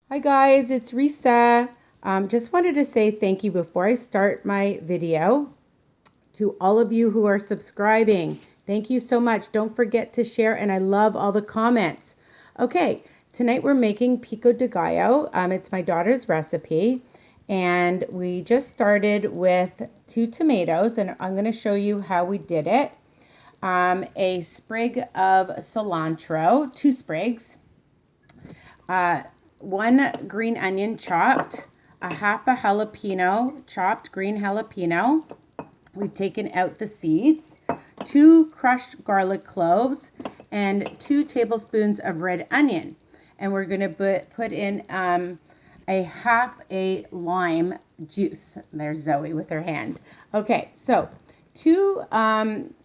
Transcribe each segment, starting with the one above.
Hi guys, it's Risa. Just wanted to say thank you before I start my video to all of you who are subscribing. Thank you so much. Don't forget to share, and I love all the comments. Okay, tonight we're making Pico De Gallo. It's my daughter's recipe, and we just started with 2 tomatoes, and I'm going to show you how we did it. A sprig of cilantro, 2 sprigs. 1 green onion chopped, a half a jalapeno, chopped green jalapeno. We've taken out the seeds, 2 crushed garlic cloves, and 2 tablespoons of red onion. And we're going to put in a half a lime juice. There's Zoe with her hand. Okay, so 2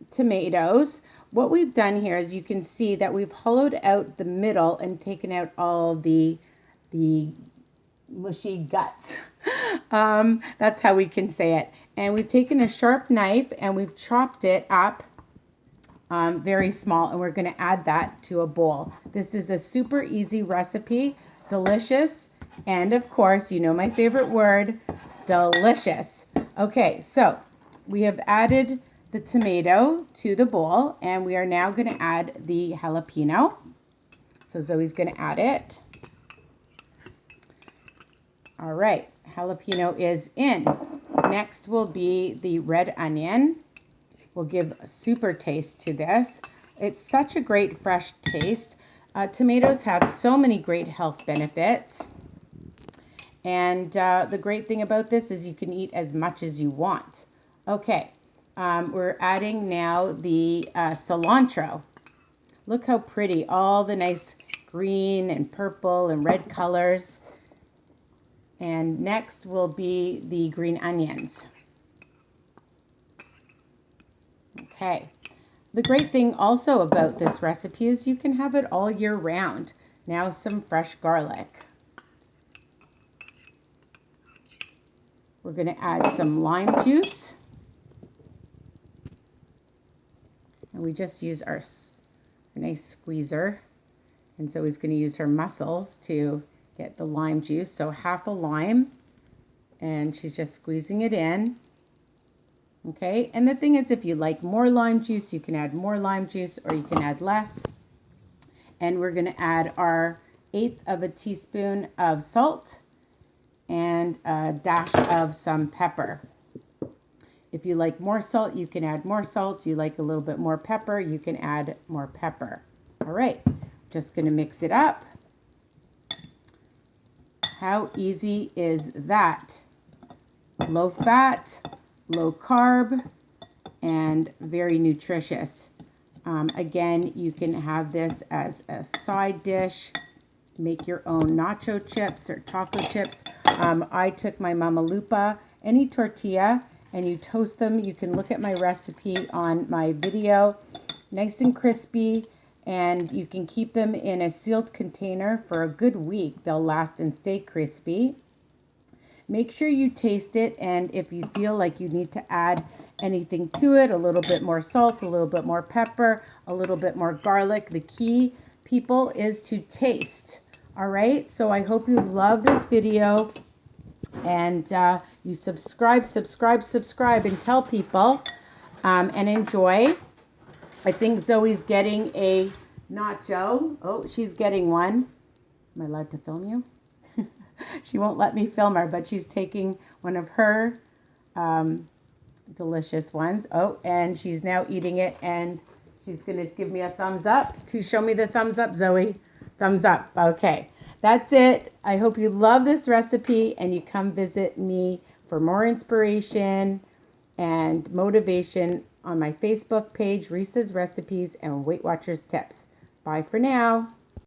tomatoes. What we've done here is you can see that we've hollowed out the middle and taken out all the mushy guts. That's how we can say it. And we've taken a sharp knife and we've chopped it up very small, and we're going to add that to a bowl. This is a super easy recipe, delicious, and of course, you know my favorite word, delicious. Okay, so we have added the tomato to the bowl, and we are now going to add the jalapeno. So Zoe's going to add it. All right, jalapeno is in. Next will be the red onion. We'll give a super taste to this. It's such a great fresh taste. Tomatoes have so many great health benefits. And the great thing about this is you can eat as much as you want. Okay, we're adding now the cilantro. Look how pretty, all the nice green and purple and red colors. And next will be the green onions. Okay. The great thing also about this recipe is you can have it all year round. Now some fresh garlic. We're going to add some lime juice. And we just use our nice squeezer. And so he's going to use her muscles to get the lime juice. So half a lime, and she's just squeezing it in. Okay, and the thing is, if you like more lime juice, you can add more lime juice, or you can add less. And we're going to add our 1/8 of a teaspoon of salt and a dash of some pepper. If you like more salt, you can add more salt. You like a little bit more pepper, you can add more pepper. All right, just going to mix it up. How easy is that? Low fat, low carb, and very nutritious. Again, you can have this as a side dish. Make your own nacho chips or taco chips. I took my Mama Lupa, any tortilla, and you toast them. You can look at my recipe on my video. Nice and crispy. And you can keep them in a sealed container for a good week. They'll last and stay crispy. Make sure you taste it, and if you feel like you need to add anything to it, a little bit more salt, a little bit more pepper, a little bit more garlic. The key, people, is to taste. All right, so I hope you love this video, and you subscribe, and tell people, and enjoy. I think Zoe's getting a nacho. Oh, she's getting one. Am I allowed to film you? She won't let me film her, but she's taking one of her delicious ones. Oh, and she's now eating it, and she's going to give me a thumbs up. To show me the thumbs up, Zoe. Thumbs up. Okay, that's it. I hope you love this recipe, and you come visit me for more inspiration and motivation on my Facebook page, Risa's Recipes and Weight Watchers Tips. Bye for now.